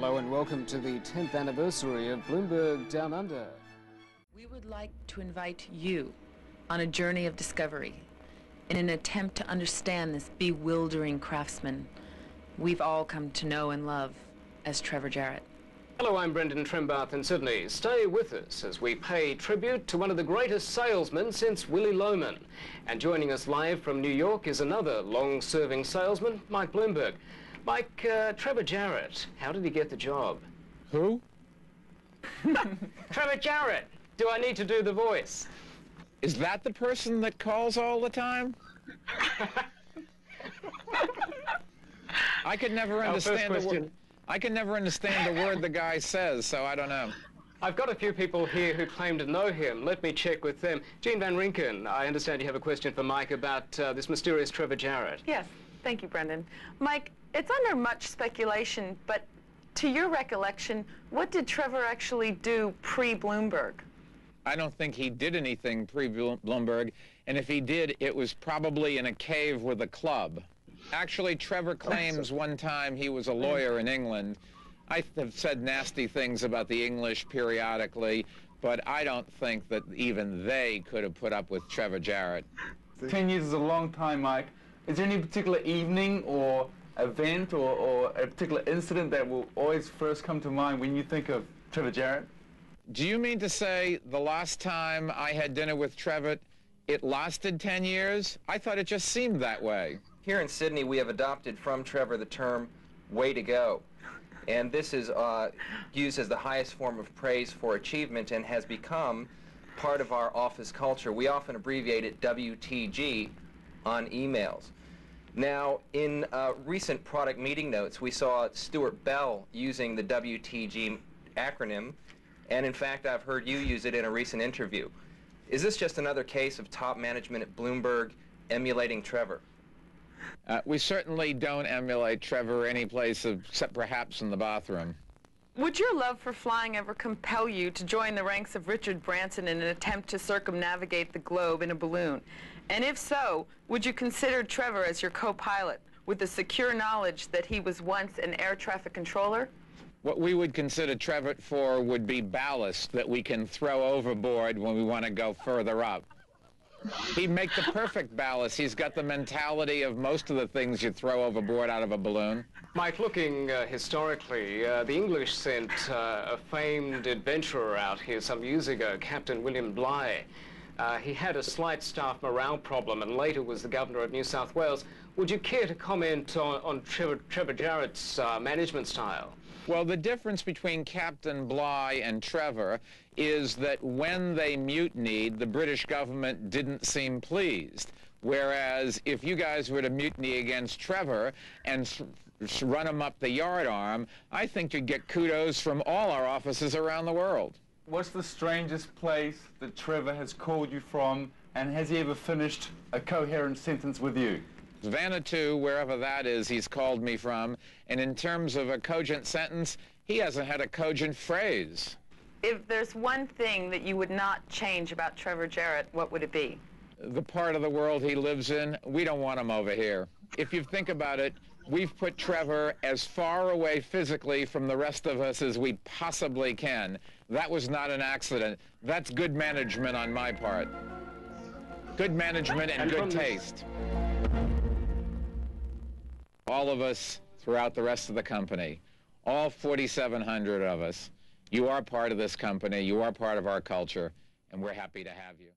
Hello and welcome to the 10th anniversary of Bloomberg Down Under. We would like to invite you on a journey of discovery in an attempt to understand this bewildering craftsman we've all come to know and love as Trevor Jarrett. Hello, I'm Brendan Trimbath in Sydney. Stay with us as we pay tribute to one of the greatest salesmen since Willy Loman. And joining us live from New York is another long-serving salesman, Mike Bloomberg. Mike, Trevor Jarrett, how did he get the job? Who? Trevor Jarrett! Do I need to do the voice? Is that the person that calls all the time? I could never understand the word. I can never understand the word the guy says, so I don't know. I've got a few people here who claim to know him. Let me check with them. Jean Van Rinken, I understand you have a question for Mike about this mysterious Trevor Jarrett. Yes, thank you, Brendan. Mike, it's under much speculation, but to your recollection, what did Trevor actually do pre-Bloomberg? I don't think he did anything pre-Bloomberg, and if he did, it was probably in a cave with a club. Actually, Trevor claims one time he was a lawyer in England. I have said nasty things about the English periodically, but I don't think that even they could have put up with Trevor Jarrett. 10 years is a long time, Mike. Is there any particular evening or event or a particular incident that will always first come to mind when you think of Trevor Jarrett? Do you mean to say the last time I had dinner with Trevor, it lasted 10 years? I thought it just seemed that way. Here in Sydney, we have adopted from Trevor the term, way to go. And this is used as the highest form of praise for achievement and has become part of our office culture. We often abbreviate it WTG on emails. Now, in recent product meeting notes, we saw Stuart Bell using the WTG acronym, and in fact, I've heard you use it in a recent interview. Is this just another case of top management at Bloomberg emulating Trevor? We certainly don't emulate Trevor any place except perhaps in the bathroom. Would your love for flying ever compel you to join the ranks of Richard Branson in an attempt to circumnavigate the globe in a balloon? And if so, would you consider Trevor as your co-pilot with the secure knowledge that he was once an air traffic controller? What we would consider Trevor for would be ballast that we can throw overboard when we want to go further up. He'd make the perfect ballast. He's got the mentality of most of the things you throw overboard out of a balloon. Mike, looking historically, the English sent a famed adventurer out here some years ago, Captain William Bligh. He had a slight staff morale problem and later was the governor of New South Wales. Would you care to comment on Trevor Jarrett's management style? Well, the difference between Captain Bligh and Trevor is that when they mutinied, the British government didn't seem pleased. Whereas if you guys were to mutiny against Trevor and run him up the yardarm, I think you'd get kudos from all our offices around the world. What's the strangest place that Trevor has called you from, and has he ever finished a coherent sentence with you? Vanuatu, wherever that is, he's called me from, and in terms of a cogent sentence, he hasn't had a cogent phrase. If there's one thing that you would not change about Trevor Jarrett, what would it be? The part of the world he lives in, we don't want him over here. If you think about it, we've put Trevor as far away physically from the rest of us as we possibly can. That was not an accident. That's good management on my part. Good management and good taste. All of us throughout the rest of the company, all 4,700 of us, you are part of this company, you are part of our culture, and we're happy to have you.